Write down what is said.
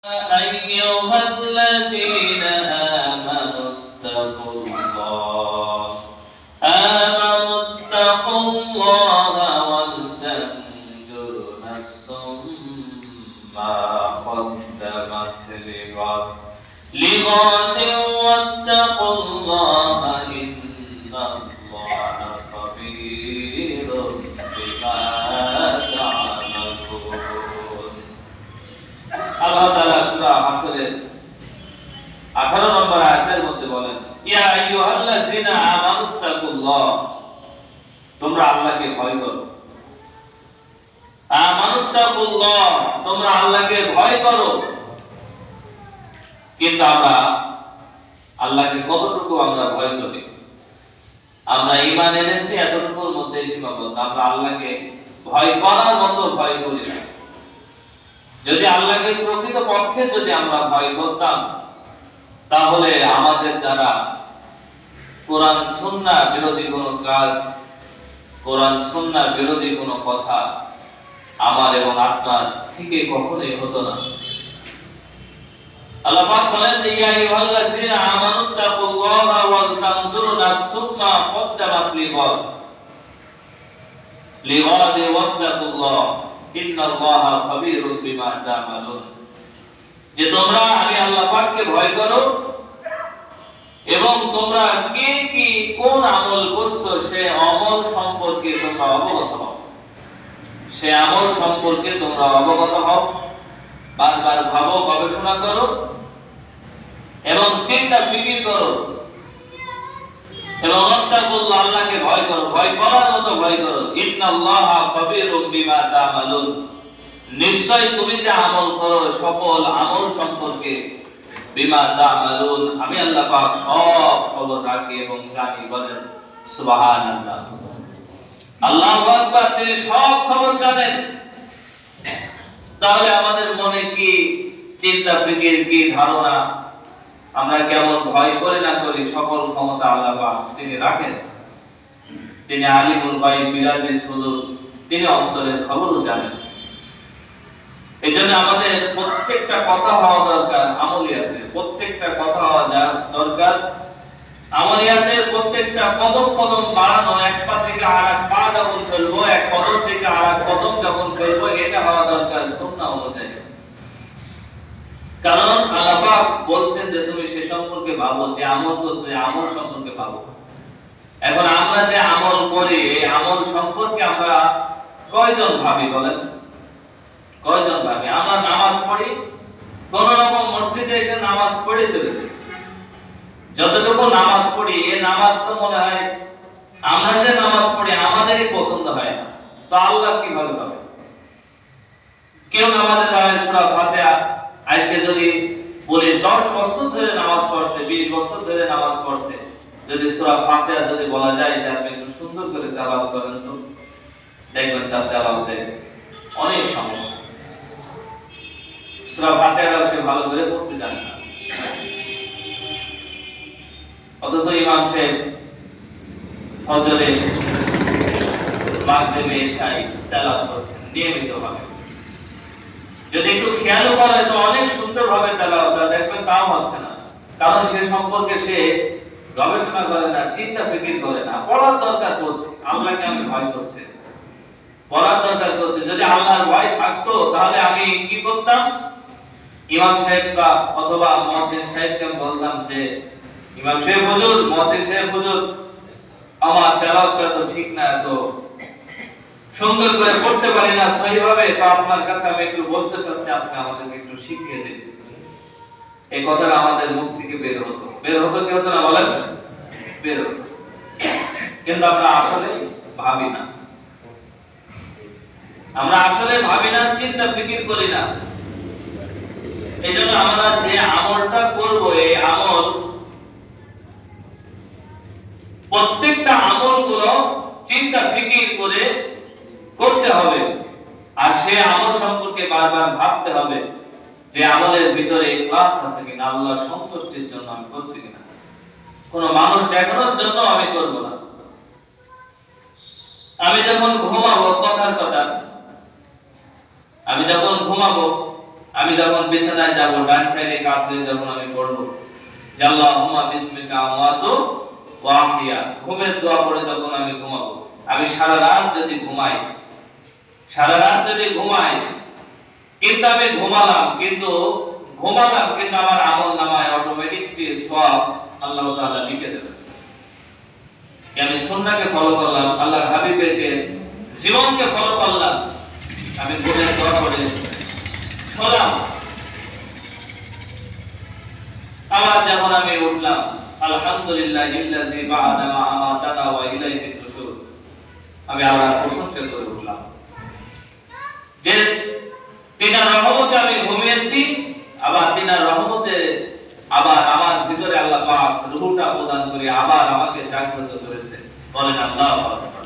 أيها الذين آمنوا اتقوا الله ولتنظر نفس ما قدمت لغد واتقوا الله إن الله خبير بما تعملون আল্লাহ তাআলা সূরা হাসরের 18 নম্বর আয়াতের মধ্যে বলেন ইয়া আইয়ুহাল্লাযিনা আমানুত্তাকুল্লাহ তোমরা আল্লাহকে ভয় করো আমানুত্তাকুল্লাহ তোমরা আল্লাহকে ভয় করো কিন্তু আমরা আল্লাহকে কতটুকু আমরা ভয় করি আমরা ঈমান এনেছি এতটুকুর মধ্যে সীমাবদ্ধ আমরা আল্লাহকে ভয় করার মতো ভয় করি না যদি আল্লাহকে প্রকৃত পক্ষে যদি আমরা ভয় করতাম তাহলে আমাদের দ্বারা কোরআন সুন্নাহ বিরোধী কোনো কাজ কোরআন সুন্নাহ বিরোধী কোনো কথা আমার এবং আপনার থেকে কখনোই হতো না আল্লাহ পাক বলেন ইয়া আইয়ুহাল্লাযিনা আমানুত্তাকুল্লাহা ওয়াল তানজুর নাফসুম মা কদ্দামাত লিগাদ ওয়াত্তাকুল্লাহ ইন্নাল্লাহা খাবীরুম বিমা তা'মালুন যে তোমরা আমি আল্লাহ পাককে ভয় করো এবং তোমরা কে কি কোন আমল করছো সে আমল সম্পর্কে তোমরা অবগত হও সে আমল সম্পর্কে তোমরা অবগত হও বারবার ভাবো গবেষণা করো এবং চিন্তা ফিকির করো এবং আল্লাহকে আল্লাহকে ভয় করো ভয় করার মতো ভয় করো ইন্নাল্লাহা খাবীরুম বিমা তা'মালুন নিশ্চয় তুমি যে আমল করো সকল আমল সম্পর্কে বিমা তা'মালুন আমি আল্লাহ পাক সব খবর রাখি এবং জানি বলেন সুবহানাল্লাহ আল্লাহু আকবার তিনি সব খবর জানেন তাহলে আমাদের মনে কি চিন্তা ফিকির কি ধারণা আমরা কেমন ভয় করে না করি সকল ক্ষমতা আল্লাহ পাক তিনি রাখেন তিনি আলিমুল গায়ব বিরাজিস সুদূর তিনি অন্তরের খবরও জানেন এজন্য আমাদের প্রত্যেকটা কথা হওয়া দরকার আমলিয়াতের প্রত্যেকটা কথা হওয়া দরকার আমলিয়াতের প্রত্যেকটা কদম কদম বাড়ানো এক পা থেকে আরেক পা যখন ফেলবো এক কদম থেকে আরেক কদম যখন ফেলবো এটা হওয়া দরকার সুন্নাহ অনুযায়ী কারণ আল্লাহ পাক বলছেন যে তুমি সে সম্পর্কে ভাবো যে আমল করছো এই আমল সম্পর্কে ভাবো এখন আমরা যে আমল করি এই আমল সম্পর্কে আমরা কয়জন ভাবি বলেন কয়জন ভাবি আমরা নামাজ পড়ি কোন রকম মসজিদে এসে নামাজ পড়ে চলে যাই যতটুকু নামাজ পড়ি এই নামাজ তো মনে হয় আমরা যে নামাজ পড়ি আমাদেরই পছন্দ হয় না তো আল্লাহ কিভাবে হবে কেউ নামাজে দাঁড়ায় সূরা ফাতিহা আজকে যদি বলি 10 বছর ধরে নামাজ পড়ছে 20 বছর ধরে নামাজ পড়ছে যদি সূরা ফাতিহা যদি বলা যায় যে আপনি একটু সুন্দর করে তেলাওয়াত করেন তো দেখবেন তার তেলাওয়াতে অনেক সমস্যা সূরা ফাতিহা সে ভালো করে পড়তে জানে না অথচ ইমাম সাহেব ফজরে মাগরিবে ইশায় তেলাওয়াত করছেন নিয়মিতভাবে যদি একটু খেয়াল করে তো অনেক সুন্দরভাবে তেলাওয়াত দেখবেন তাও হচ্ছে না কারণ সে সম্পর্কে সে গবেষণা করে না চিন্তা ফিকির করে না পড়ার দরকার পড়ছে আল্লাহকে আমি ভয় করছি পড়ার দরকার পড়ছে যদি আল্লাহর ভয় থাকতো তাহলে আমি কি করতাম ইমাম সাহেব বা অথবা মুয়াজ্জিন সাহেবকে বলতাম যে ইমাম সাহেব হুজুর মুয়াজ্জিন সাহেব হুজুর আমার তেলাওয়াতটা তো ঠিক না তো সুন্দর করে পড়তে পারি না সহিভাবে তো আপনার কাছে আমি একটু বসতে চাচ্ছি আপনি আমাদেরকে একটু শিখিয়ে দিন এই কথাটা আমাদের মুখ থেকে বের হতো কি হতো না বলেন বের হতো কিন্তু আমরা আসলে ভাবি না চিন্তা ফিকির করি না এইজন্য আমরা যে আমলটা করব এই আমল প্রত্যেকটা আমলগুলো চিন্তা ফিকির করে করতে হবে আর সে আমল সম্পর্কে বারবার ভাবতে হবে যে আমলের ভিতরে ইখলাস আছে কিনা আল্লাহর সন্তুষ্টির জন্য আমি করছি কিনা কোন মানুষ দেখানোর জন্য আমি করব না আমি যখন ঘুমাবো কথার কথা আমি যখন ঘুমাবো আমি যখন বিছানায় যাব ডান সাইডে কাত হয়ে যখন আমি পড়ব যে আল্লাহুম্মা বিসমিকা আমাতু ওয়া আহইয়া, ঘুমের দোয়া পড়ে যখন আমি ঘুমাবো, আমি সারা রাত যদি ঘুমাই কিন্তু আমি ঘুমালাম কিন্তু আমার আমল নামায় অটোমেটিকলি সওয়াব আল্লাহ তাআলা লিখে দেবেন। আমি সুন্নাহকে ফলো করলাম, আল্লাহর হাবিবের জীবনকে ফলো করলাম, আমি ঘুমের দোয়া পড়ে শোলাম, আবার যখন আমি উঠলাম আলহামদুলিল্লাহিল্লাযী বা'আদা মা আমাতানা ওয়া ইলাইহিন নুশুর, আমি আল্লাহর প্রশংসা করে উঠলাম যে তিনার রহমতে আমি ঘুমিয়েছি, আবার তিনার রহমতে আবার আমার ভিতরে আল্লাহ পাক রূহটা প্রদান করে আবার আমাকে জাগ্রত করেছে। বলেন আল্লাহু আকবার।